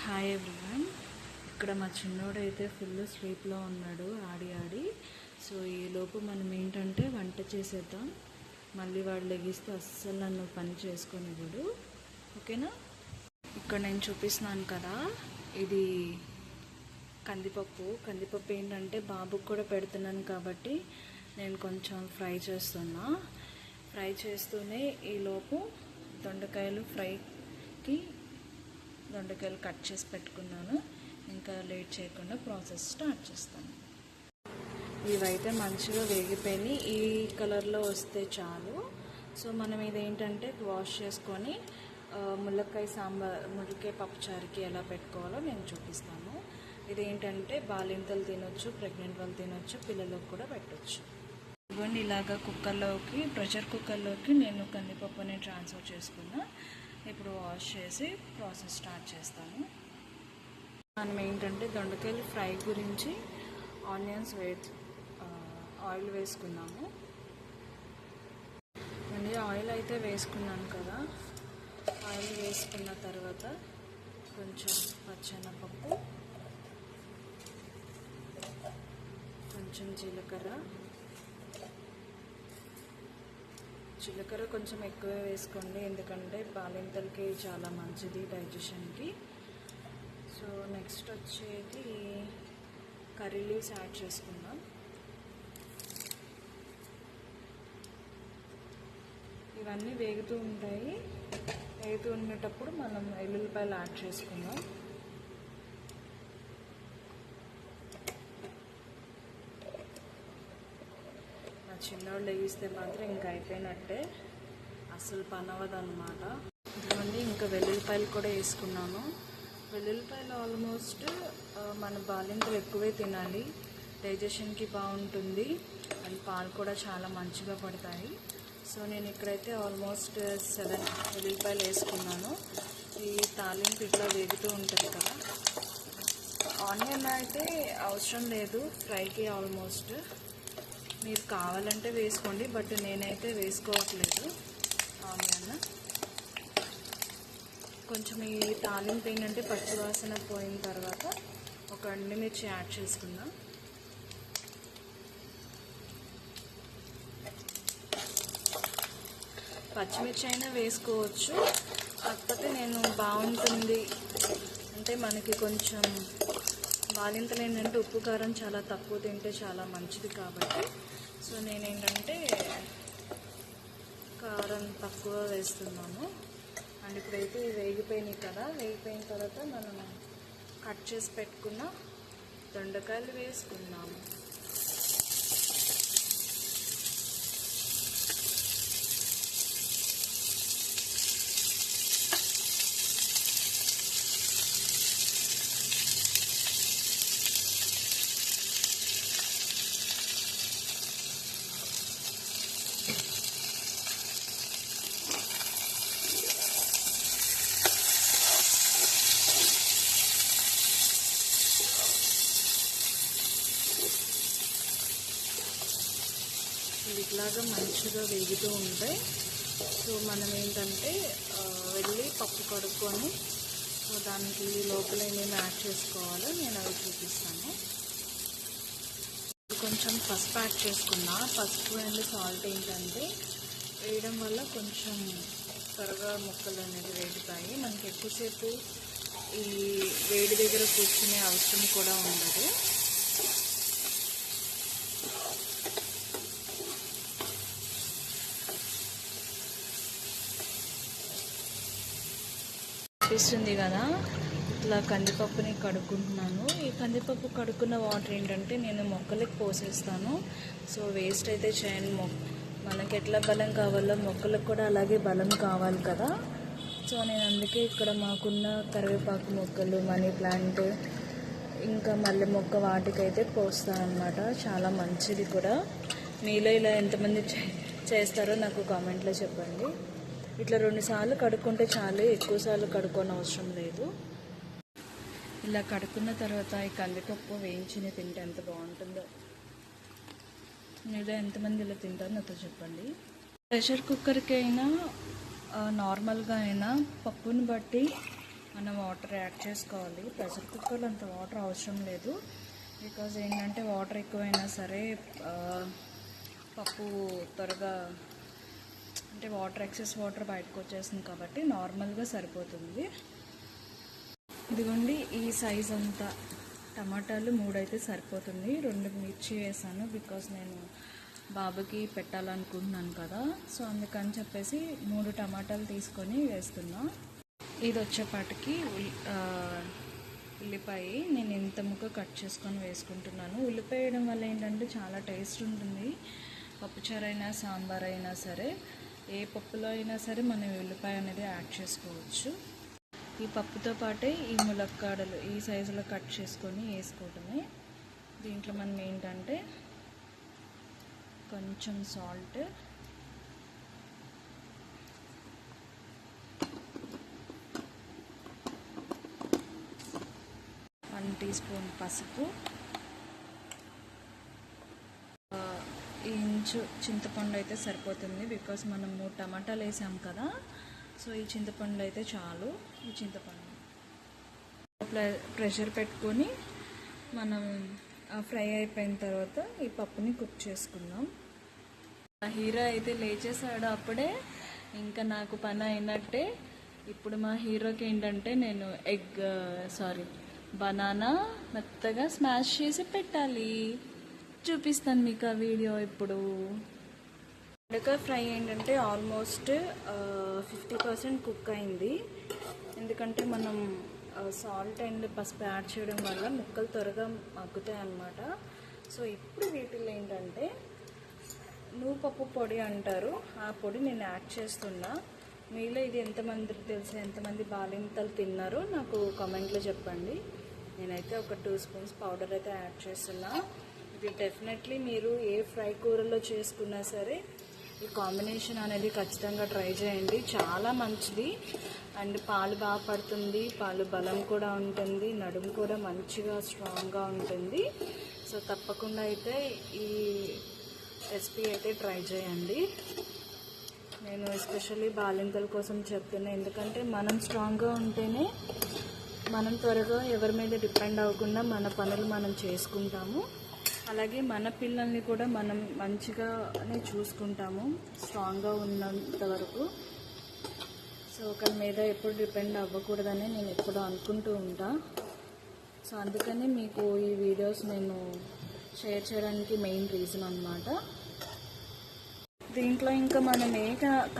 Hi everyone. ఇక్కడ మా చిన్నోడు అయితే ఫుల్ స్లీప్లో ఉన్నాడు ఆడి ఆడి. సో ఈలోపు మనం ఏంటంటే వంట చేసేద్దాం. మళ్ళీ వాడు లెగిస్తే అస్సలు నన్ను పని చేసుకొనివ్వడు. ఓకేనా? ఇక్కడ నేను చూపిస్తున్నాను కదా, ఇది కందిపప్పు ఏంటంటే బాబుకు కూడా పెడుతున్నాను కాబట్టి నేను కొంచెం ఫ్రై చేస్తూనే ఈలోపు దొండకాయలు కట్ చేసి పెట్టుకున్నాను. ఇంకా లేట్ చేయకుండా ప్రాసెస్ స్టార్ట్ చేస్తాను. ఇవైతే మంచిగా వేగిపోయి ఈ కలర్లో వస్తే చాలు. సో మనం ఇదేంటంటే వాష్ చేసుకొని ములక్కాయ పప్పుచారుకి ఎలా పెట్టుకోవాలో నేను చూపిస్తాను. ఇదేంటంటే బాలింతలు తినొచ్చు, ప్రెగ్నెంట్ వాళ్ళు తినొచ్చు, పిల్లలకు కూడా పెట్టచ్చు. ఇవన్నీ ఇలాగా ప్రెషర్ కుక్కర్లోకి నేను కందిపప్పుని ట్రాన్స్ఫర్ చేసుకున్నా. ఇప్పుడు వాష్ చేసి ప్రాసెస్ స్టార్ట్ చేస్తాను. మనం ఏంటంటే దొండకాయలు ఫ్రై గురించి ఆయిల్ వేసుకున్నాము. మళ్ళీ ఆయిల్ అయితే వేసుకున్నాను కదా, ఆయిల్ వేసుకున్న తర్వాత కొంచెం పచ్చెనపప్పు, కొంచెం జీలకర్ర కొంచెం ఎక్కువ వేసుకోండి, ఎందుకంటే బాలింతలకి చాలా మంచిది డైజెషన్కి. సో నెక్స్ట్ వచ్చేది కర్రీ లీవ్స్ యాడ్ చేసుకుందాం. ఇవన్నీ వేగుతూ ఉండేటప్పుడు మనం ఎల్లుల్లిపాయలు యాడ్ చేసుకుందాం. చిన్నోళ్ళు లెగిస్తే మాత్రం ఇంకా అయిపోయినట్టే, అసలు పని అవ్వదు అనమాట. ఇదిగోండి, ఇంకా వెల్లుల్లిపాయలు కూడా వేసుకున్నాను. వెల్లుల్లిపాయలు ఆల్మోస్ట్ మన బాలింతలు ఎక్కువే తినాలి, డైజెషన్కి బాగుంటుంది, అండ్ పాలు కూడా చాలా మంచిగా పడతాయి. సో నేను ఇక్కడైతే ఆల్మోస్ట్ 7 వెల్లుల్లిపాయలు వేసుకున్నాను. ఈ తాలింపు ఇట్లా వేగుతూ ఉంటుంది కదా. ఆనియన్ అయితే అవసరం లేదు ఫ్రైకి, ఆల్మోస్ట్ మీరు కావాలంటే వేసుకోండి, బట్ నేనైతే వేసుకోవట్లేదు ఆనియన్. కొంచెం ఈ తాలింపు ఏంటంటే పచ్చివాసన పోయిన తర్వాత ఒక ఎండుమిర్చి యాడ్ చేసుకుందాం. పచ్చిమిర్చి అయినా వేసుకోవచ్చు, కాకపోతే నేను బాగుంటుంది అంటే మనకి కొంచెం బాలింతలు ఏంటంటే ఉప్పు కారం చాలా తక్కువ తింటే చాలా మంచిది కాబట్టి, సో నేనేంటంటే కారం తక్కువ వేస్తున్నాను. అండ్ ఇప్పుడైతే వేగిపోయినాయి కదా, వేగిపోయిన తర్వాత మనం కట్ చేసి పెట్టుకున్న దొండకాయలు వేసుకున్నాము. ఇట్లాగా మంచిగా వేగుతూ ఉంటాయి. సో మనం ఏంటంటే వెళ్ళి పప్పు కడుక్కొని, సో దానికి లోపల ఏమేమి యాడ్ చేసుకోవాలో నేను అవి చూపిస్తాను. కొంచెం పసుపు యాడ్ చేసుకున్నా. పసుపు అండ్ సాల్ట్ ఏంటంటే వేయడం వల్ల కొంచెం త్వరగా ముక్కలు అనేది వేగుతాయి. మనకి ఎక్కువసేపు ఈ వేడి దగ్గర కూర్చునే అవసరం కూడా ఉండదు. కనిపిస్తుంది కదా, ఇట్లా కందిపప్పుని కడుక్కుంటున్నాను. ఈ కందిపప్పు కడుక్కున్న వాటర్ ఏంటంటే నేను మొక్కలకి పోసేస్తాను. సో వేస్ట్ అయితే చేయను. మనకి ఎట్లా బలం కావాలో మొక్కలకు కూడా అలాగే బలం కావాలి కదా. సో నేను అందుకే ఇక్కడ మాకున్న కరివేపాకు మొక్కలు, మనీ ప్లాంట్, ఇంకా మల్లె మొక్క వాటికైతే పోస్తాను అనమాట. చాలా మంచిది కూడా. మీలో ఇలా ఎంతమంది చేస్తారో నాకు కామెంట్లో చెప్పండి. ఇట్లా 2 సార్లు కడుక్కుంటే చాలు, ఎక్కువసార్లు కడుక్కోని అవసరం లేదు. ఇలా కడుక్కున్న తర్వాత ఈ కందిపప్పు వేయించి తింటే ఎంత బాగుంటుందో. మీలో ఎంతమంది ఇలా తింటారో నాతో చెప్పండి. ప్రెషర్ కుక్కర్కి అయినా నార్మల్గా అయినా పప్పుని బట్టి మనం వాటర్ యాడ్ చేసుకోవాలి. ప్రెషర్ కుక్కర్లో అంత వాటర్ అవసరం లేదు. బికాజ్ ఏంటంటే వాటర్ ఎక్కువైనా సరే పప్పు త్వరగా అంటే ఎక్సెస్ వాటర్ బయటకు వచ్చేస్తుంది కాబట్టి నార్మల్గా సరిపోతుంది. ఇదిగోండి ఈ సైజ్ అంతా టమాటాలు 3 అయితే సరిపోతుంది. 2 మిర్చి వేసాను బికాజ్ నేను బాబుకి పెట్టాలనుకుంటున్నాను కదా, సో అందుకని చెప్పేసి 3 టమాటాలు తీసుకొని వేస్తున్నా. ఇది వచ్చేపాటికి ఉల్లిపాయ నేను ఇంత ముక్క కట్ చేసుకొని వేసుకుంటున్నాను. ఉల్లిపాయ వేయడం వల్ల ఏంటంటే చాలా టేస్ట్ ఉంటుంది. పప్పుచారు అయినా సాంబార్ అయినా సరే ఏ పప్పులో అయినా సరే మనం ఉల్లిపాయ అనేది యాడ్ చేసుకోవచ్చు. ఈ పప్పుతో పాటే ఈ ములక్కాడలు ఈ సైజులో కట్ చేసుకొని వేసుకోవటమే. దీంట్లో మనం ఏంటంటే కొంచెం సాల్ట్, 1 టీ స్పూన్ పసుపు, ఇంచు చింతపండు అయితే సరిపోతుంది బికాస్ మనం 3 టమాటాలు వేసాం కదా, సో ఈ చింతపండు అయితే చాలు. ఈ చింతపండు ప్రెషర్ పెట్టుకొని మనం ఫ్రై అయిపోయిన తర్వాత ఈ పప్పుని కుక్ చేసుకుందాం. హీరో అయితే లేచేసాడు అప్పుడే, ఇంకా నాకు పని అయినట్టే. ఇప్పుడు మా హీరోకి ఏంటంటే నేను బనానా మెత్తగా స్మాష్ చేసి పెట్టాలి. చూపిస్తాను మీకు ఆ వీడియో ఇప్పుడు. బెండకాయ ఫ్రై ఏంటంటే ఆల్మోస్ట్ 50% కుక్ అయింది. ఎందుకంటే మనం సాల్ట్ అండ్ పసుపు యాడ్ చేయడం వల్ల ముక్కలు త్వరగా మగ్గుతాయి అన్నమాట. సో ఇప్పుడు వీటిల్లో ఏంటంటే పప్పు పొడి అంటారు, ఆ పొడి నేను యాడ్ చేస్తున్నా. మీలో ఇది ఎంతమందికి తెలుసు, ఎంతమంది బాలింతలు తిన్నారో నాకు కామెంట్లో చెప్పండి. నేనైతే ఒక 2 స్పూన్స్ పౌడర్ అయితే యాడ్ చేస్తున్నా. ఇది డెఫినెట్లీ మీరు ఏ ఫ్రై కూరలో చేసుకున్నా సరే ఈ కాంబినేషన్ అనేది ఖచ్చితంగా ట్రై చేయండి. చాలా మంచిది. అండ్ పాలు బాగా పడుతుంది, పాలు బలం కూడా ఉంటుంది, నడుము కూడా మంచిగా స్ట్రాంగ్గా ఉంటుంది. సో తప్పకుండా అయితే ఈ రెసిపీ అయితే ట్రై చేయండి. నేను ఎస్పెషల్లీ బాలింతల కోసం చెప్తున్నా, ఎందుకంటే మనం స్ట్రాంగ్గా ఉంటేనే మనం త్వరగా ఎవరి మీద డిపెండ్ అవ్వకుండా మన పనులు మనం చేసుకుంటాము. అలాగే మన పిల్లల్ని కూడా మనం మంచిగానే చూసుకుంటాము స్ట్రాంగ్గా ఉన్నంత వరకు. సో ఒకరి మీద ఎప్పుడు డిపెండ్ అవ్వకూడదని నేను ఎప్పుడు అనుకుంటూ ఉంటా. సో అందుకని మీకు ఈ వీడియోస్ నేను షేర్ చేయడానికి మెయిన్ రీజన్ అన్నమాట. దీంట్లో ఇంకా మనం ఏ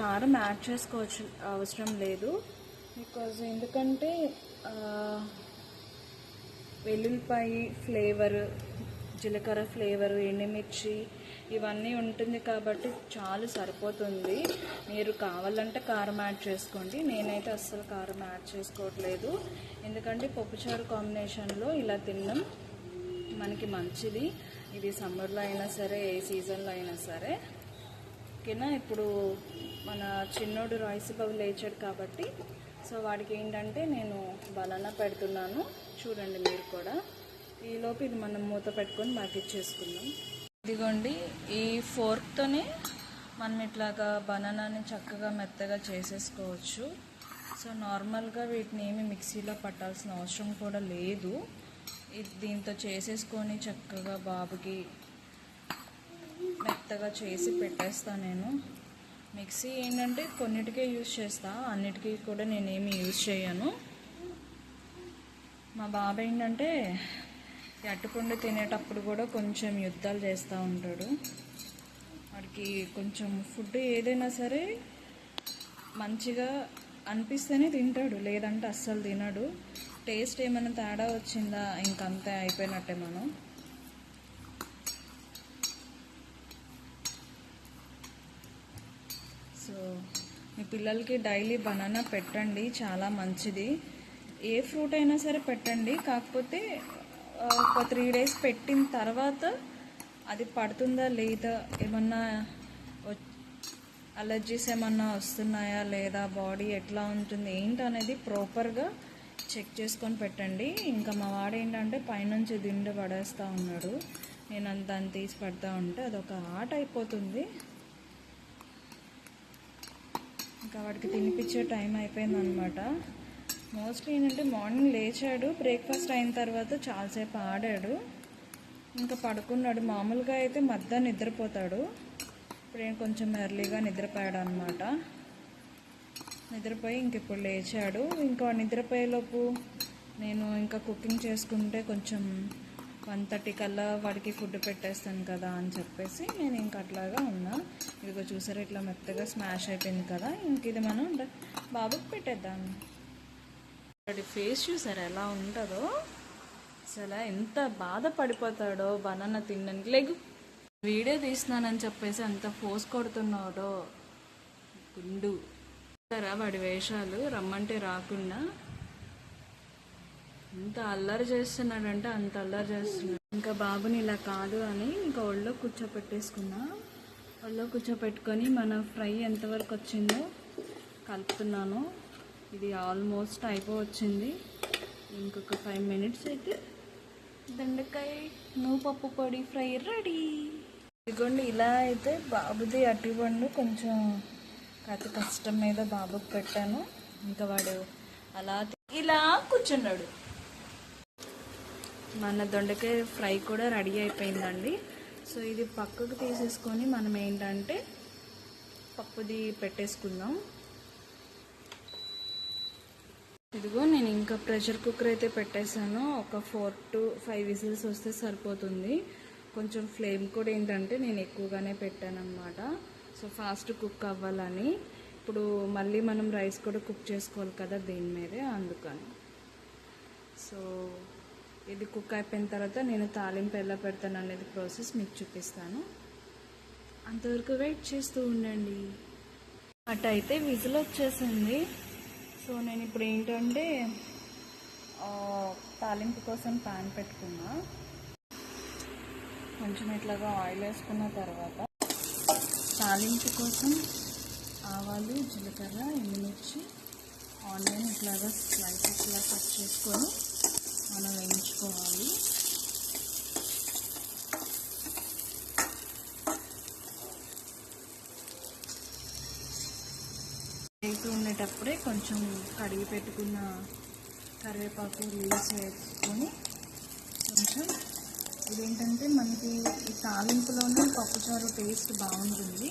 కారం యాడ్ చేసుకోవచ్చు అవసరం లేదు. బికాజ్ ఎందుకంటే వెల్లుల్లిపాయ ఫ్లేవర్, జీలకర్ర ఫ్లేవర్, ఎండుమిర్చి ఇవన్నీ ఉంటుంది కాబట్టి చాలా సరిపోతుంది. మీరు కావాలంటే కారం యాడ్ చేసుకోండి. నేనైతే అస్సలు కారం యాడ్ చేసుకోవట్లేదు, ఎందుకంటే పప్పుచారు కాంబినేషన్లో ఇలా తినడం మనకి మంచిది. ఇది సమ్మర్లో అయినా సరే ఏ సీజన్లో అయినా సరే. ఓకేనా. ఇప్పుడు మన చిన్నోడు రైస్ బౌల్ లేచాడు కాబట్టి సో వాడికి ఏంటంటే నేను బనానా పెడుతున్నాను, చూడండి మీరు కూడా. ఈలోపు ఇది మనం మూత పెట్టుకొని మగ్గిచ్చేసుకుందాం. ఇదిగోండి ఈ ఫోర్క్తోనే మనం ఇట్లాగా బనానాని చక్కగా మెత్తగా చేసేసుకోవచ్చు. సో నార్మల్గా వీటిని ఏమి మిక్సీలో పట్టాల్సిన అవసరం కూడా లేదు. దీంతో చేసేసుకొని చక్కగా బాబుకి మెత్తగా చేసి పెట్టేస్తాను నేను. మిక్సీ ఏంటంటే కొన్నిటికే యూజ్ చేస్తా, అన్నిటికీ కూడా నేనేమి యూజ్ చేయను. మా బాబు ఏంటంటే అట్టుపండు తినేటప్పుడు కూడా కొంచెం యుద్ధాలు చేస్తూ ఉంటాడు. వాడికి కొంచెం ఫుడ్ ఏదైనా సరే మంచిగా అనిపిస్తేనే తింటాడు, లేదంటే అస్సలు తినడు. టేస్ట్ ఏమైనా తేడా వచ్చిందా ఇంకంతే అయిపోయినట్టే మనం. సో మీ పిల్లలకి డైలీ బనానా పెట్టండి, చాలా మంచిది. ఏ ఫ్రూట్ అయినా సరే పెట్టండి, కాకపోతే ఒక 3 days పెట్టిన తర్వాత అది పడుతుందా లేదా, ఏమన్నా అలర్జీస్ ఏమన్నా వస్తున్నాయా లేదా, బాడీ ఎట్లా ఉంటుంది ఏంటనేది ప్రాపర్గా చెక్ చేసుకొని పెట్టండి. ఇంకా మా వాడు ఏంటంటే పైనుంచి దిండు పడేస్తూ ఉన్నాడు, నేను దాన్ని తీసి పడతా ఉంటే అదొక ఆట అయిపోతుంది. ఇంకా వాడికి తినిపించే టైం అయిపోయింది అనమాట. మోస్ట్లీ ఏంటంటే మార్నింగ్ లేచాడు, బ్రేక్ఫాస్ట్ అయిన తర్వాత చాలాసేపు ఆడాడు, ఇంకా పడుకున్నాడు. మామూలుగా అయితే మధ్యాహ్నం నిద్రపోతాడు. ఇప్పుడు నేను కొంచెం ఎర్లీగా నిద్రపోయాడు అనమాట. నిద్రపోయి ఇంక ఇప్పుడు లేచాడు. ఇంకా నిద్రపోయేలోపు నేను ఇంకా కుకింగ్ చేసుకుంటే కొంచెం 1:30 కల్లా వాడికి ఫుడ్ పెట్టేస్తాను కదా అని చెప్పేసి నేను ఇంక అట్లాగా ఉన్నా. ఇదిగో చూసారా ఇట్లా మెత్తగా స్మాష్ అయిపోయింది కదా, ఇంక ఇది మనం బాబుకి పెట్టేద్దాం. వాడి ఫేస్ చూసారా ఎలా ఉంటుందో, అసలు ఎంత బాధపడిపోతాడో బనానా తినడానికి. లేకు వీడియో తీస్తున్నానని చెప్పేసి అంత ఫోర్స్ కొడుతున్నాడో గుండు. వాడి వేషాలు రమ్మంటే రాకుండా ఎంత అల్లరి చేస్తున్నాడంటే అంత అల్లరి చేస్తున్నాడు. ఇంకా బాబుని ఇలా కాదు అని ఇంకా ఒళ్ళో కూర్చోపెట్టేసుకున్నా. ఒళ్ళో కూర్చోపెట్టుకొని మన ఫ్రై ఎంతవరకు వచ్చిందో కలుపుతున్నాను. ఇది ఆల్మోస్ట్ అయిపోవచ్చింది. ఇంకొక 5 మినిట్స్ అయితే దొండకాయ పప్పు పొడి ఫ్రై రెడీ. ఇదిగోండి ఇలా అయితే బాబుది అరటిపండు కొంచెం కాస్త కష్టం మీద బాబుకి పెట్టాను. ఇంకా వాడు అలా ఇలా కూర్చున్నాడు. మన దొండకాయ ఫ్రై కూడా రెడీ అయిపోయిందండి. సో ఇది పక్కకు తీసేసుకొని మనం ఏంటంటే పప్పుది పెట్టేసుకుందాం. ఇదిగో నేను ఇంకా ప్రెషర్ కుక్కర్ అయితే పెట్టేశాను. ఒక 4 to 5 విజిల్స్ వస్తే సరిపోతుంది. కొంచెం ఫ్లేమ్ కూడా ఏంటంటే నేను ఎక్కువగానే పెట్టాను అనమాట. సో ఫాస్ట్ కుక్ అవ్వాలని. ఇప్పుడు మళ్ళీ మనం రైస్ కూడా కుక్ చేసుకోవాలి కదా దీని మీదే, అందుకని. సో ఇది కుక్ అయిపోయిన తర్వాత నేను తాలింపు ఎలా పెడతాను అనేది ప్రాసెస్ మీకు చూపిస్తాను. అంతవరకు వెయిట్ చేస్తూ ఉండండి. అటు అయితే విజిల్ వచ్చేసింది. సో నేను ఇప్పుడు ఏంటంటే తాలింపు కోసం ప్యాన్ పెట్టుకున్నా. కొంచెం ఇట్లాగా ఆయిల్ వేసుకున్న తర్వాత తాలింపు కోసం ఆవాలు, జీలకర్ర, ఎండుమిర్చి, ఆనియన్ ఇట్లాగా స్లైసెస్లా కట్ చేసుకొని మనం వేయించుకోవాలి. వేగుతూ ఉండేటప్పుడే కొంచెం కడిగి పెట్టుకున్న కరివేపాకు లీవ్స్ వేసుకొని కొంచెం ఇదేంటంటే మనకి ఈ తాలింపులోనే పప్పుచారు టేస్ట్ బాగుంటుంది,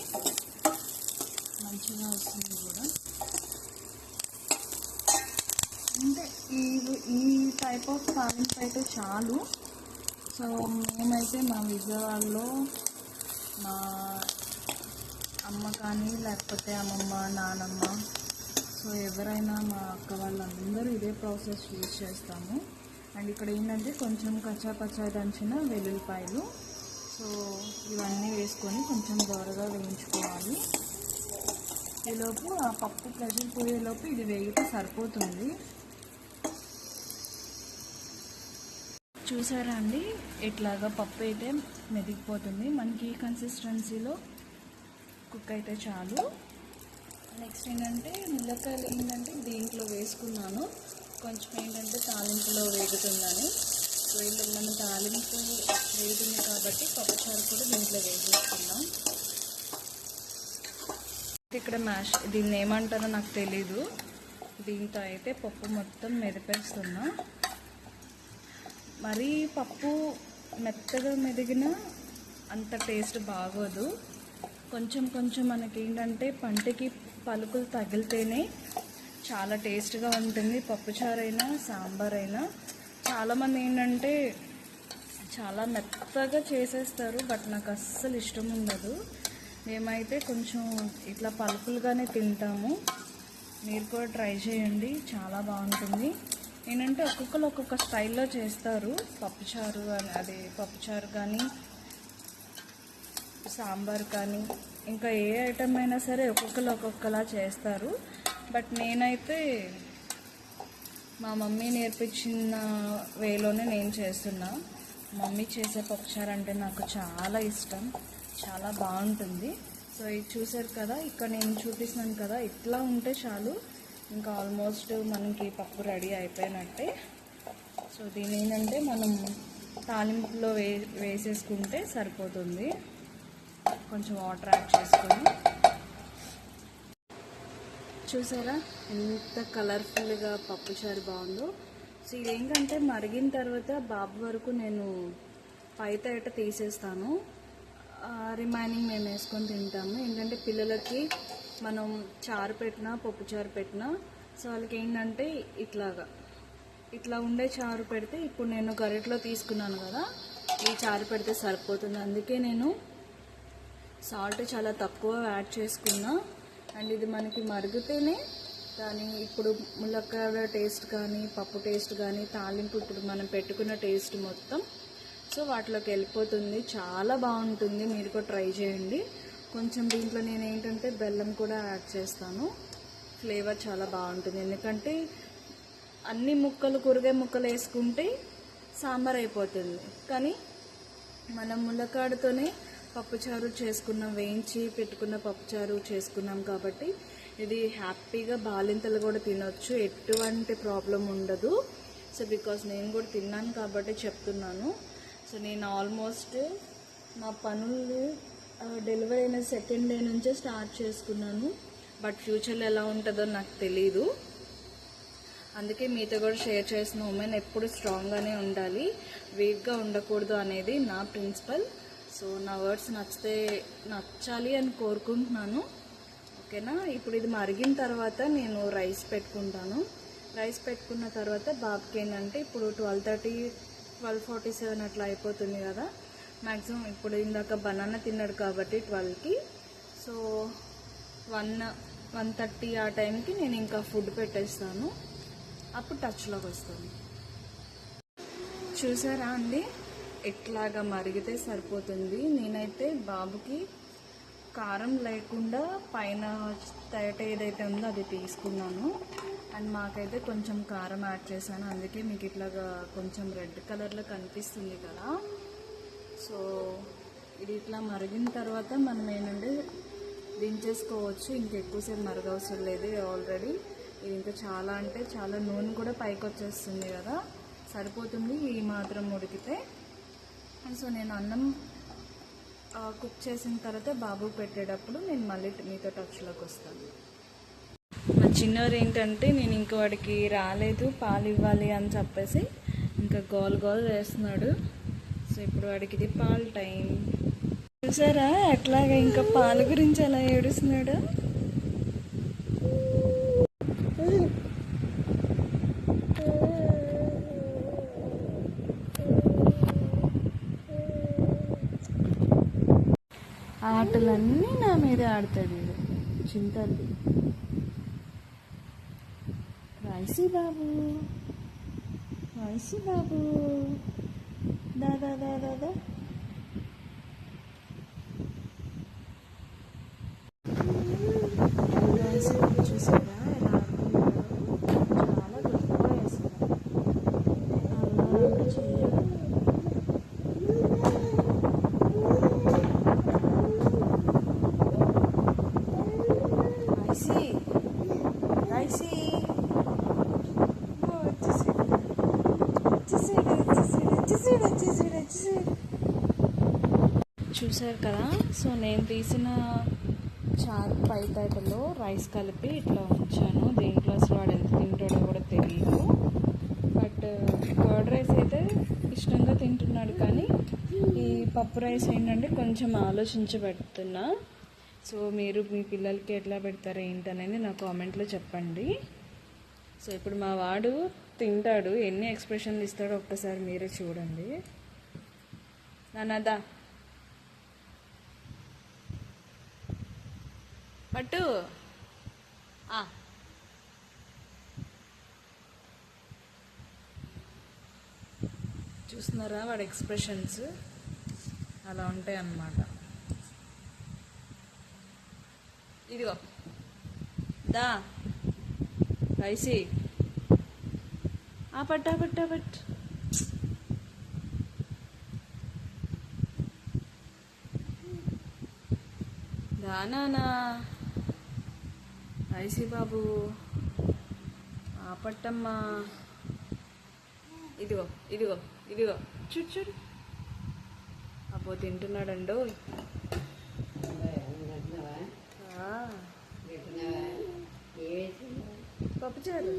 మంచిగా వస్తుంది కూడా. అంటే ఈ టైప్ ఆఫ్ తాలింపు అయితే చాలు. సో మేమైతే మా విజయవాడలో మా అమ్మ కానీ లేకపోతే అమ్మమ్మ, నానమ్మ, సో ఎవరైనా మా అక్క వాళ్ళందరూ ఇదే ప్రాసెస్ యూజ్ చేస్తాము. అండ్ ఇక్కడ ఏంటంటే కొంచెం కచ్చాపచ్చా దంచిన వెల్లుల్లిపాయలు, సో ఇవన్నీ వేసుకొని కొంచెం దోరగా వేయించుకోవాలి. ఈలోపు ఆ పప్పు ప్రెషర్ పోయేలోపు ఇది వేగితే సరిపోతుంది. చూసారా అండి, ఇట్లాగా పప్పు అయితే మెదిగిపోతుంది. మనకి ఈ కన్సిస్టెన్సీలో కుక్ అయితే చాలు. నెక్స్ట్ ఏంటంటే ములక్కాయలు ఏంటంటే దీంట్లో వేసుకున్నాను. కొంచెం ఏంటంటే తాలింపులో వేగుతుందని. సో ఇలా మన తాలింపు వేగుతుంది కాబట్టి పప్పుచారు కూడా దీంట్లో వేసేసుకుందాం. ఇక్కడ మ్యాష్ దీన్ని ఏమంటారో నాకు తెలీదు. దీంతో అయితే పప్పు మొత్తం మెదిపేస్తున్నా. మరీ పప్పు మెత్తగా మెదిగినా అంత టేస్ట్ బాగోదు. కొంచెం కొంచెం మనకి ఏంటంటే పంటికి పలుకులు తగిలితేనే చాలా టేస్ట్గా ఉంటుంది. పప్పుచారు అయినా సాంబార్ అయినా. చాలామంది ఏంటంటే చాలా మెత్తగా చేసేస్తారు, బట్ నాకు అస్సలు ఇష్టం ఉండదు. మేమైతే కొంచెం ఇట్లా పలుకులుగానే తింటాము. మీరు కూడా ట్రై చేయండి, చాలా బాగుంటుంది. ఏంటంటే ఒక్కొక్కరు ఒక్కొక్క స్టైల్లో చేస్తారు పప్పుచారు అని. అది పప్పుచారు కానీ సాంబార్ కానీ ఇంకా ఏ ఐటమ్ అయినా సరే ఒక్కొక్కరు ఒక్కొక్కలా చేస్తారు. బట్ నేనైతే మా మమ్మీ నేర్పించిన వేలోనే నేను చేస్తున్నా. మమ్మీ చేసే పప్పుచారు అంటే నాకు చాలా ఇష్టం, చాలా బాగుంటుంది. సో ఇది చూసారు కదా, ఇక్కడ నేను చూపిస్తున్నాను కదా, ఇట్లా ఉంటే చాలు. ఇంకా ఆల్మోస్ట్ మనకి పప్పు రెడీ అయిపోయినట్టే. సో దీని ఏంటంటే మనం తాలింపులో వేసేసుకుంటే సరిపోతుంది. కొంచెం వాటర్ యాడ్ చేసుకొని చూసారా ఎంత కలర్ఫుల్గా పప్పుచారు బాగుందో. సో ఇదేంటంటే మరిగిన తర్వాత బాబు వరకు నేను పైత తీసేస్తాను, రిమైనింగ్ మేము వేసుకొని తింటాము. ఏంటంటే పిల్లలకి మనం చారు పెట్టినా పప్పు చారు పెట్టినా సో వాళ్ళకి ఏంటంటే ఇట్లా ఉండే చారు పెడితే ఇప్పుడు నేను గరిటలో తీసుకున్నాను కదా, ఈ చారు పెడితే సరిపోతుంది. అందుకే నేను సాల్ట్ చాలా తక్కువ యాడ్ చేసుకున్నా. అండ్ ఇది మనకి మరిగితేనే దాని ఇప్పుడు ములక్కాయ టేస్ట్ కానీ పప్పు టేస్ట్ కానీ తాలింపు ఇప్పుడు మనం పెట్టుకున్న టేస్ట్ మొత్తం సో వాటిలోకి వెళ్ళిపోతుంది. చాలా బాగుంటుంది, మీరు కూడా ట్రై చేయండి. కొంచెం దీంట్లో నేను ఏంటంటే బెల్లం కూడా యాడ్ చేస్తాను, ఫ్లేవర్ చాలా బాగుంటుంది. ఎందుకంటే అన్ని కూరగాయ ముక్కలు వేసుకుంటే సాంబార్ అయిపోతుంది, కానీ మనం ములక్కాడతోనే పప్పుచారు చేసుకున్నాం, వేయించి పెట్టుకున్న పప్పుచారు చేసుకున్నాం కాబట్టి ఇది హ్యాపీగా బాలింతలు కూడా తినొచ్చు, ఎటువంటి ప్రాబ్లం ఉండదు. సో బికాస్ నేను కూడా తిన్నాను కాబట్టి చెప్తున్నాను. సో నేను ఆల్మోస్ట్ నా పనులు డెలివరీ అయిన సెకండ్ డే నుంచే స్టార్ట్ చేసుకున్నాను. బట్ ఫ్యూచర్లో ఎలా ఉంటుందో నాకు తెలీదు, అందుకే మీతో కూడా షేర్ చేసిన ఉమెన్ ఎప్పుడు స్ట్రాంగ్గానే ఉండాలి, వీక్గా ఉండకూడదు అనేది నా ప్రిన్సిపల్. సో నా వర్డ్స్ నచ్చాలి అని కోరుకుంటున్నాను. ఓకేనా. ఇప్పుడు ఇది మరిగిన తర్వాత నేను రైస్ పెట్టుకుంటాను. రైస్ పెట్టుకున్న తర్వాత బాబుకి ఏంటంటే ఇప్పుడు 12:30 12:47 అట్లా అయిపోతుంది కదా మ్యాక్సిమం. ఇప్పుడు ఇందాక బనానా తిన్నాడు కాబట్టి 12కి, సో 1:30 ఆ టైంకి నేను ఇంకా ఫుడ్ పెట్టేస్తాను, అప్పుడు టచ్లోకి వస్తాను. చూసారా అండి, ఎట్లాగా మరిగితే సరిపోతుంది. నేనైతే బాబుకి కారం లేకుండా పైన తయట ఏదైతే ఉందో అది తీసుకున్నాను, అండ్ మాకైతే కొంచెం కారం యాడ్ చేశాను. అందుకే మీకు ఇట్లాగా కొంచెం రెడ్ కలర్లో కనిపిస్తుంది కదా. సో ఇది ఇట్లా మరిగిన తర్వాత మనం ఏంటంటే దించేసుకోవచ్చు, ఇంకెక్కువసేపు మరగవసరం లేదు. ఆల్రెడీ ఇది ఇంకా చాలా అంటే చాలా నూనె కూడా పైకి వచ్చేస్తుంది కదా, సరిపోతుంది ఈ మాత్రం ఉడికితే. సో నేను అన్నం కుక్ చేసిన తర్వాత బాబుకి పెట్టేటప్పుడు నేను మళ్ళీ మీతో టచ్లోకి వస్తాను. మా చిన్నవారు ఏంటంటే నేను ఇంక వాడికి రాలేదు పాలు ఇవ్వాలి అని చెప్పేసి ఇంకా గోల్ చేస్తున్నాడు. సో ఇప్పుడు వాడికి ఇది పాలు టైం. చూసారా ఎట్లాగా ఇంకా పాల గురించి అలా ఏడుస్తున్నాడు. ఆటలన్నీ నా మీదే ఆడతాడు వీడు చింతల్లి. రైసీ బాబు దాదా చూసారా ఎలా ఆడుతున్నాడు, చాలా గొప్పగా వేస్తున్నాడు. అలా చెయ్యాలి. చూసారు కదా. సో నేను తీసిన చారు పైతాటలో రైస్ కలిపి ఇట్లా ఉంచాను. దీంట్లో అసలు వాడు ఎంత తింటాడో కూడా తెలియదు, బట్ కర్డ్ రైస్ అయితే ఇష్టంగా తింటున్నాడు. కానీ ఈ పప్పు రైస్ ఏంటంటే కొంచెం ఆలోచించి పెడుతున్నా. సో మీరు మీ పిల్లలకి ఎట్లా పెడతారు ఏంటనేది నా కామెంట్లో చెప్పండి. సో ఇప్పుడు మా వాడు తింటాడు, ఎన్ని ఎక్స్ప్రెషన్లు ఇస్తాడో ఒక్కసారి మీరే చూడండి. నాన్నదా పట్టు చూస్తున్నారా వాడి ఎక్స్ప్రెషన్స్ అలా ఉంటాయి అన్నమాట. ఇదిగో దా రైసి పట్టు దానా రైసి బాబు పట్టమ్మా. ఇదిగో చూడు అబ్బో తింటున్నాడండు. పప్పుచారు